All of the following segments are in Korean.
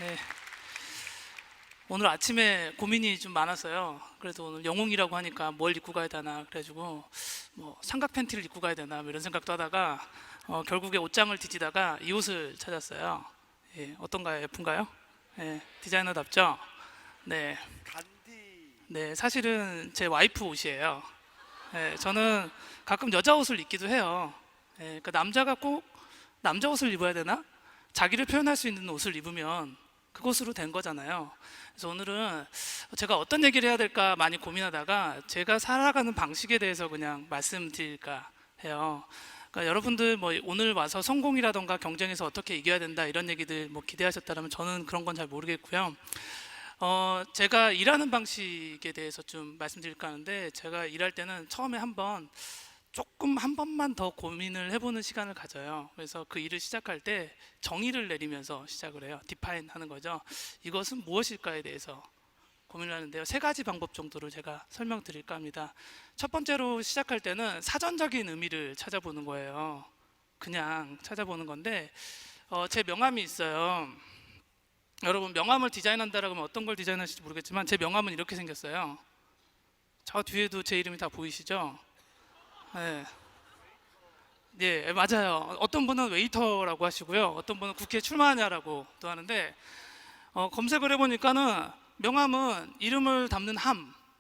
네, 오늘 아침에 고민이 좀 많았어요. 그래서 오늘 영웅이라고 하니까 뭘 입고 가야 되나 그래가지고 뭐 삼각 팬티를 입고 가야 되나 뭐 이런 생각도 하다가 결국에 옷장을 뒤지다가 이 옷을 찾았어요. 예, 어떤가요? 예쁜가요? 예, 디자이너답죠? 네, 간디. 네, 사실은 제 와이프 옷이에요. 예, 저는 가끔 여자 옷을 입기도 해요. 예, 그러니까 남자가 꼭 남자 옷을 입어야 되나? 자기를 표현할 수 있는 옷을 입으면 그것으로 된 거잖아요. 그래서 오늘은 제가 어떤 얘기를 해야 될까 많이 고민하다가 제가 살아가는 방식에 대해서 그냥 말씀드릴까 해요. 그러니까 여러분들 뭐 오늘 와서 성공이라던가 경쟁에서 어떻게 이겨야 된다 이런 얘기들 뭐 기대하셨다면 저는 그런 건 잘 모르겠고요. 제가 일하는 방식에 대해서 좀 말씀드릴까 하는데, 제가 일할 때는 처음에 한번 조금 한 번만 더 고민을 해보는 시간을 가져요. 그래서 그 일을 시작할 때 정의를 내리면서 시작을 해요. 디파인 하는 거죠. 이것은 무엇일까에 대해서 고민을 하는데요. 세 가지 방법 정도를 제가 설명드릴까 합니다. 첫 번째로 시작할 때는 사전적인 의미를 찾아보는 거예요. 그냥 찾아보는 건데, 제 명함이 있어요. 여러분, 명함을 디자인한다라고 하면 어떤 걸 디자인하실지 모르겠지만 제 명함은 이렇게 생겼어요. 저 뒤에도 제 이름이 다 보이시죠? 네. 네, 맞아요. 어떤 분은 웨이터라고 하시고요. 어떤 분은 국회에 출마하냐라고 또 하는데, 검색을 해보니까는 명함은 이름을 담는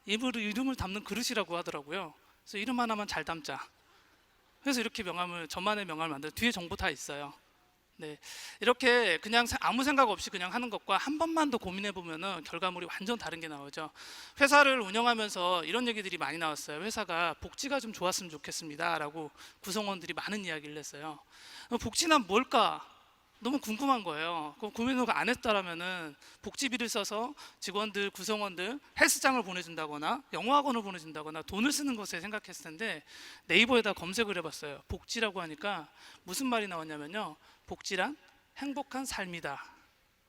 이름을 담는 그릇이라고 하더라고요. 그래서 이름 하나만 잘 담자. 그래서 이렇게 저만의 명함을 만들어 뒤에 정보 다 있어요. 네, 이렇게 그냥 아무 생각 없이 그냥 하는 것과 한 번만 더 고민해 보면은 결과물이 완전 다른 게 나오죠. 회사를 운영하면서 이런 얘기들이 많이 나왔어요. 회사가 복지가 좀 좋았으면 좋겠습니다라고 구성원들이 많은 이야기를 했어요. 복지는 뭘까? 너무 궁금한 거예요. 그럼 고민을 안 했다라면은 복지비를 써서 직원들, 구성원들 헬스장을 보내준다거나 영어학원을 보내준다거나 돈을 쓰는 것에 생각했을 텐데, 네이버에다 검색을 해봤어요. 복지라고 하니까 무슨 말이 나왔냐면요, 복지란 행복한 삶이다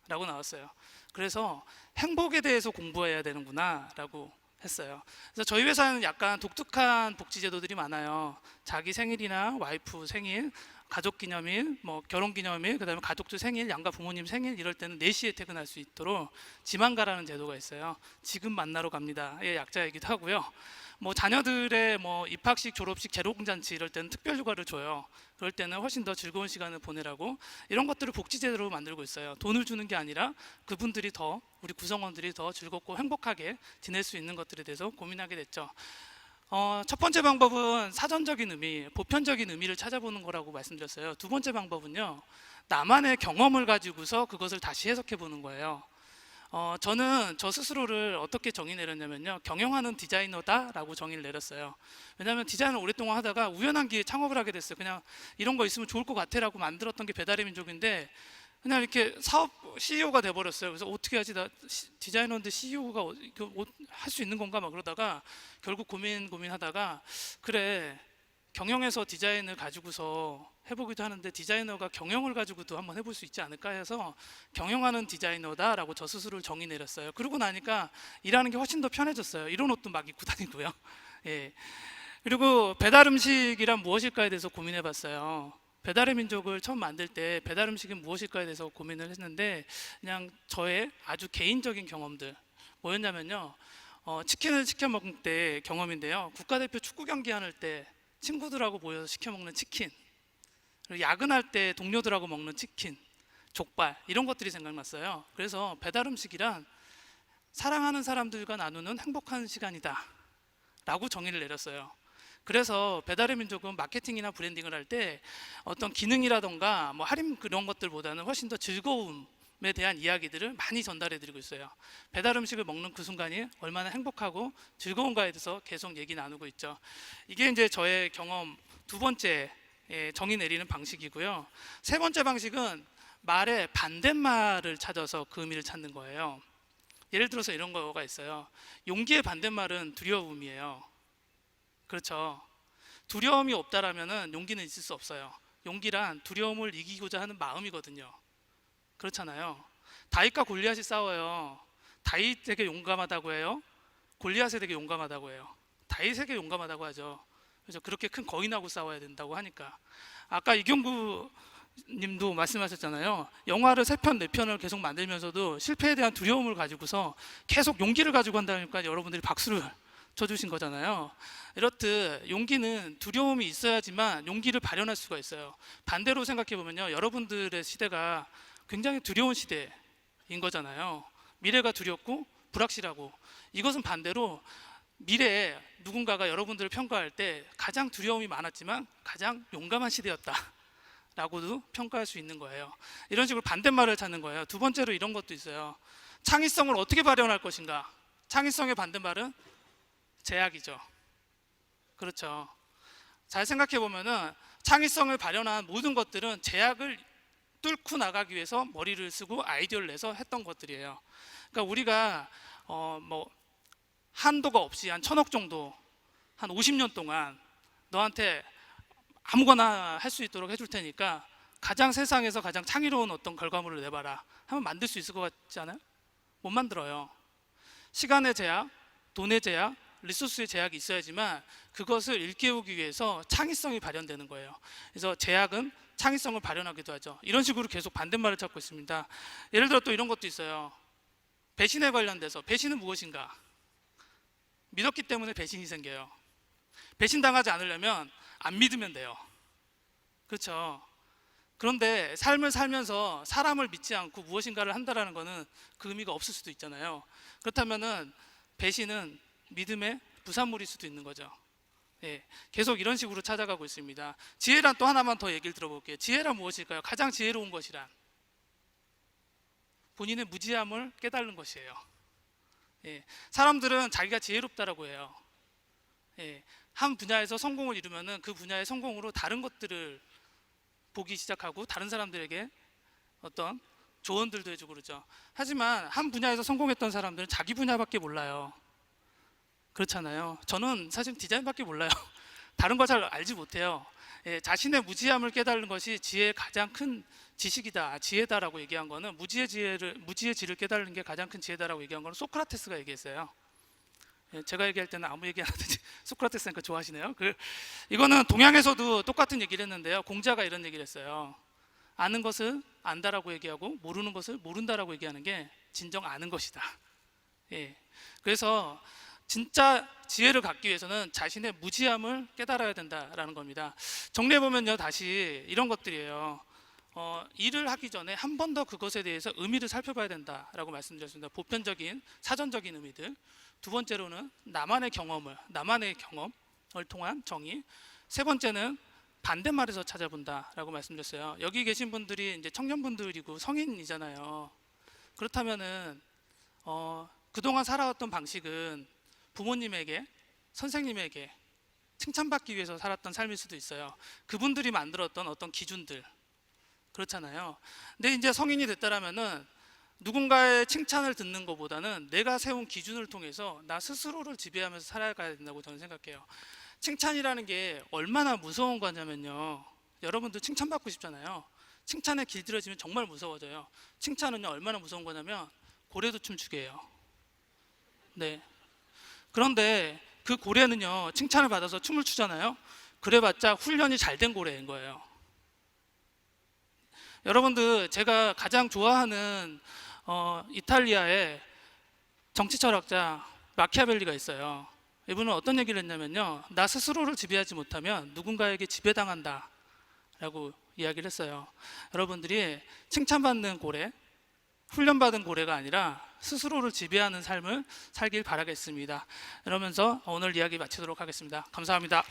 라고 나왔어요. 그래서 행복에 대해서 공부해야 되는구나 라고 했어요. 그래서 저희 회사는 약간 독특한 복지 제도들이 많아요. 자기 생일이나 와이프 생일, 가족 기념일, 뭐 결혼 기념일, 그다음에 가족들 생일, 양가 부모님 생일 이럴 때는 4시에 퇴근할 수 있도록 지망가라는 제도가 있어요. 지금 만나러 갑니다의 약자이기도 하고요. 뭐 자녀들의 뭐 입학식, 졸업식, 재롱잔치 이럴 때는 특별 휴가를 줘요. 그럴 때는 훨씬 더 즐거운 시간을 보내라고 이런 것들을 복지 제도로 만들고 있어요. 돈을 주는 게 아니라 그분들이 더, 우리 구성원들이 더 즐겁고 행복하게 지낼 수 있는 것들에 대해서 고민하게 됐죠. 첫 번째 방법은 사전적인 의미, 보편적인 의미를 찾아보는 거라고 말씀드렸어요. 두 번째 방법은요, 나만의 경험을 가지고서 그것을 다시 해석해 보는 거예요. 저는 저 스스로를 어떻게 정의 내렸냐면요, 경영하는 디자이너다라고 정의를 내렸어요. 왜냐하면 디자인을 오랫동안 하다가 우연한 기회에 창업을 하게 됐어요. 그냥 이런 거 있으면 좋을 것 같아라고 만들었던 게 배달의 민족인데, 그냥 이렇게 사업 CEO가 돼버렸어요. 그래서 어떻게 하지? 나 디자이너인데 CEO가 할 수 있는 건가? 막 그러다가 결국 고민하다가, 그래, 경영에서 디자인을 가지고서 해보기도 하는데 디자이너가 경영을 가지고도 한번 해볼 수 있지 않을까 해서 경영하는 디자이너다라고 저 스스로를 정의 내렸어요. 그러고 나니까 일하는 게 훨씬 더 편해졌어요. 이런 옷도 막 입고 다니고요. 예. 그리고 배달 음식이란 무엇일까에 대해서 고민해봤어요. 배달의 민족을 처음 만들 때 배달 음식이 무엇일까에 대해서 고민을 했는데, 그냥 저의 아주 개인적인 경험들 뭐였냐면요, 치킨을 시켜 먹을 때 경험인데요, 국가대표 축구 경기 하는 때 친구들하고 모여서 시켜 먹는 치킨, 그리고 야근할 때 동료들하고 먹는 치킨, 족발 이런 것들이 생각났어요. 그래서 배달 음식이란 사랑하는 사람들과 나누는 행복한 시간이다 라고 정의를 내렸어요. 그래서 배달의 민족은 마케팅이나 브랜딩을 할 때 어떤 기능이라던가 뭐 할인 그런 것들보다는 훨씬 더 즐거움에 대한 이야기들을 많이 전달해 드리고 있어요. 배달 음식을 먹는 그 순간이 얼마나 행복하고 즐거운가에 대해서 계속 얘기 나누고 있죠. 이게 이제 저의 경험 두 번째 정의 내리는 방식이고요. 세 번째 방식은 말의 반대말을 찾아서 그 의미를 찾는 거예요. 예를 들어서 이런 거가 있어요. 용기의 반대말은 두려움이에요. 그렇죠. 두려움이 없다라면은 용기는 있을 수 없어요. 용기란 두려움을 이기고자 하는 마음이거든요. 그렇잖아요. 다윗과 골리앗이 싸워요. 다윗에게 용감하다고 해요? 골리앗에게 용감하다고 해요? 다윗에게 용감하다고 하죠. 그래서 그렇게 큰 거인하고 싸워야 된다고 하니까. 아까 이경구 님도 말씀하셨잖아요. 영화를 3편, 4편을 계속 만들면서도 실패에 대한 두려움을 가지고서 계속 용기를 가지고 한다니까 여러분들이 박수를 쳐주신 거잖아요. 이렇듯 용기는 두려움이 있어야지만 용기를 발현할 수가 있어요. 반대로 생각해 보면요, 여러분들의 시대가 굉장히 두려운 시대인 거잖아요. 미래가 두렵고 불확실하고, 이것은 반대로 미래에 누군가가 여러분들을 평가할 때 가장 두려움이 많았지만 가장 용감한 시대였다 라고도 평가할 수 있는 거예요. 이런 식으로 반대말을 찾는 거예요. 두 번째로 이런 것도 있어요. 창의성을 어떻게 발현할 것인가. 창의성의 반대말은 제약이죠. 그렇죠. 잘 생각해 보면은 창의성을 발현한 모든 것들은 제약을 뚫고 나가기 위해서 머리를 쓰고 아이디어를 내서 했던 것들이에요. 그러니까 우리가 뭐 한도가 없이 한 1,000억 정도, 한 50년 동안 너한테 아무거나 할 수 있도록 해줄 테니까 가장 세상에서 가장 창의로운 어떤 결과물을 내봐라 하면 만들 수 있을 것 같지 않아요? 못 만들어요. 시간의 제약, 돈의 제약, 리소스의 제약이 있어야지만 그것을 일깨우기 위해서 창의성이 발현되는 거예요. 그래서 제약은 창의성을 발현하기도 하죠. 이런 식으로 계속 반대말을 찾고 있습니다. 예를 들어 또 이런 것도 있어요. 배신에 관련돼서, 배신은 무엇인가? 믿었기 때문에 배신이 생겨요. 배신당하지 않으려면 안 믿으면 돼요. 그렇죠. 그런데 삶을 살면서 사람을 믿지 않고 무엇인가를 한다라는 것은 그 의미가 없을 수도 있잖아요. 그렇다면은 배신은 믿음의 부산물일 수도 있는 거죠. 예, 계속 이런 식으로 찾아가고 있습니다. 지혜란 또 하나만 더 얘기를 들어볼게요. 지혜란 무엇일까요? 가장 지혜로운 것이란 본인의 무지함을 깨달는 것이에요. 예, 사람들은 자기가 지혜롭다라고 해요. 예, 한 분야에서 성공을 이루면은 그 분야의 성공으로 다른 것들을 보기 시작하고 다른 사람들에게 어떤 조언들도 해주고 그러죠. 하지만 한 분야에서 성공했던 사람들은 자기 분야밖에 몰라요. 그렇잖아요. 저는 사실 디자인밖에 몰라요. 다른 거 잘 알지 못해요. 예, 자신의 무지함을 깨달는 것이 지혜의 가장 큰 지식이다, 지혜다라고 얘기한 거는, 무지의 지를 깨달는 게 가장 큰 지혜다라고 얘기한 거는 소크라테스가 얘기했어요. 예, 제가 얘기할 때는 아무 얘기 안 하든지 소크라테스니까 좋아하시네요. 이거는 동양에서도 똑같은 얘기를 했는데요. 공자가 이런 얘기를 했어요. 아는 것을 안다라고 얘기하고 모르는 것을 모른다라고 얘기하는 게 진정 아는 것이다. 예, 그래서 진짜 지혜를 갖기 위해서는 자신의 무지함을 깨달아야 된다라는 겁니다. 정리해보면요, 다시 이런 것들이에요. 일을 하기 전에 한 번 더 그것에 대해서 의미를 살펴봐야 된다라고 말씀드렸습니다. 보편적인, 사전적인 의미들. 두 번째로는 나만의 경험을 통한 정의. 세 번째는 반대말에서 찾아본다라고 말씀드렸어요. 여기 계신 분들이 이제 청년분들이고 성인이잖아요. 그렇다면은 그동안 살아왔던 방식은 부모님에게, 선생님에게 칭찬받기 위해서 살았던 삶일 수도 있어요. 그분들이 만들었던 어떤 기준들, 그렇잖아요. 근데 이제 성인이 됐다라면은 누군가의 칭찬을 듣는 것보다는 내가 세운 기준을 통해서 나 스스로를 지배하면서 살아가야 된다고 저는 생각해요. 칭찬이라는 게 얼마나 무서운 거냐면요, 여러분도 칭찬받고 싶잖아요. 칭찬에 길들여지면 정말 무서워져요. 칭찬은요, 얼마나 무서운 거냐면 고래도 춤추게 해요. 네. 그런데 그 고래는요, 칭찬을 받아서 춤을 추잖아요. 그래봤자 훈련이 잘 된 고래인 거예요. 여러분들, 제가 가장 좋아하는 이탈리아의 정치 철학자 마키아벨리가 있어요. 이분은 어떤 얘기를 했냐면요, 나 스스로를 지배하지 못하면 누군가에게 지배당한다 라고 이야기를 했어요. 여러분들이 칭찬받는 고래, 훈련받은 고래가 아니라 스스로를 지배하는 삶을 살길 바라겠습니다. 이러면서 오늘 이야기 마치도록 하겠습니다. 감사합니다.